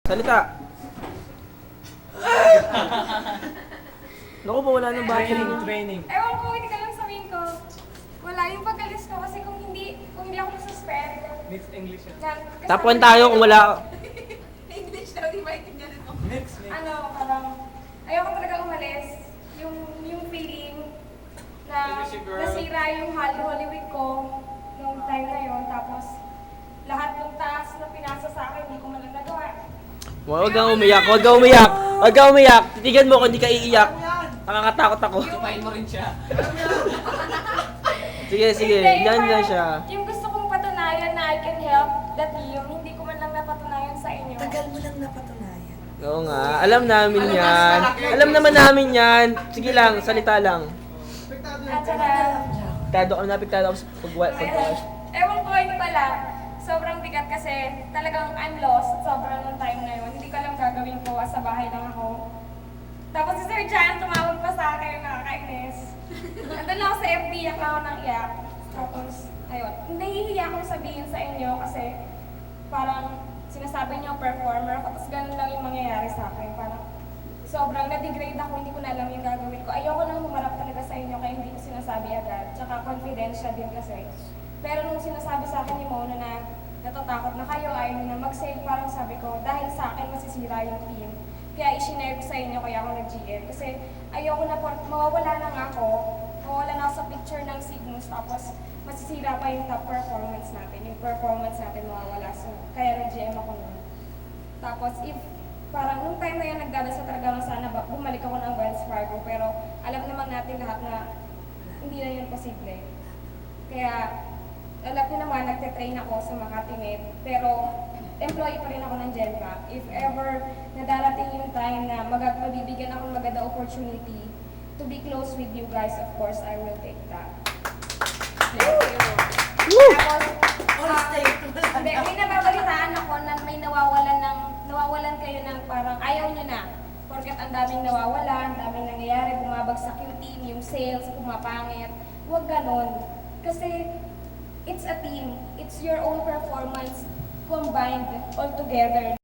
Salita! Naku po, wala nang battery. Training. Ewan ko, hindi ka lang sabihin ko. Wala yung pag-alis ko kasi kung hindi ako nasuspend. Mixed English yan. Top 1 tayo kung wala. English daw, di ba? Itignan mo. Mixed. Ano, parang, ayoko talaga umalis. Yung feeling na nasira yung Holy Week ko nung time na yun. Tapos, lahat ng task na pinasa sa akin, hindi ko man lang nagawa. Huwag kang umiyak, huwag kang umiyak. Huwag kang umiyak. Titigan mo kung hindi ka iiyak. Nakakatakot ako. Tupain mo rin siya. Sige, sige. Hindi, Yan parang siya. Yung gusto kong patunayan na I can help that team, hindi ko man lang napatunayan sa inyo. Tagal mo lang napatunayan. Oo nga. Alam namin yan. Alam naman namin yan. Sige lang, salita lang. At saka, Piktado ka na, piktado ako sa pag-watch. ewan ko, hindi pala. Sobrang bigat kasi talagang I'm lost. Sobrang nung time na yun. Hindi ko alam gagawin ko. Sa bahay lang ako. Tapos si Sir Jan, tumawag pa sa akin. Nakakainis. Nandun lang ako sa FB, iyak lang ako ng iyak. Tapos, ayun. Nahihiya akong sabihin sa inyo kasi parang sinasabi niyo performer ako. Tapos ganun lang yung mangyayari sa akin. Parang sobrang na-degrade ako. Hindi ko na alam yung gagawin ko. Ayoko nang humarap talaga sa inyo kaya hindi ko sinasabi agad. Tsaka confidential din kasi. Pero nung sinasabi sa akin ni Mona na natatakot na kayo, ayaw nyo na mag-save, parang sabi ko, dahil sa akin masisira yung team. Kaya isinare ko sa inyo, kaya ako nag-GM. Kasi ayoko na po, mawawala lang ako sa picture ng Cygnus, tapos masisira pa yung top performance natin. Yung performance natin mawawala. So, kaya nag-GM ako nun. Tapos if parang nung time na yan, nagdadasa talaga lang sana bumalik ako ng Wells Fargo. Pero alam naman natin lahat na hindi na yun posible. Kaya alam ko naman, nagte-train ako sa Makati Med, pero employee pa rin ako ng Genpa. If ever nadarating yung time na mabibigyan ako ng maganda opportunity to be close with you guys, of course, I will take that. Tapos, may nababalitaan ako na may nawawalan kayo ng parang ayaw nyo na. Porket ang daming nawawalan, ang daming nangyayari, bumabagsak yung team, yung sales, pumapangit. Huwag ganon. Kasi it's a team. It's your own performance combined all together.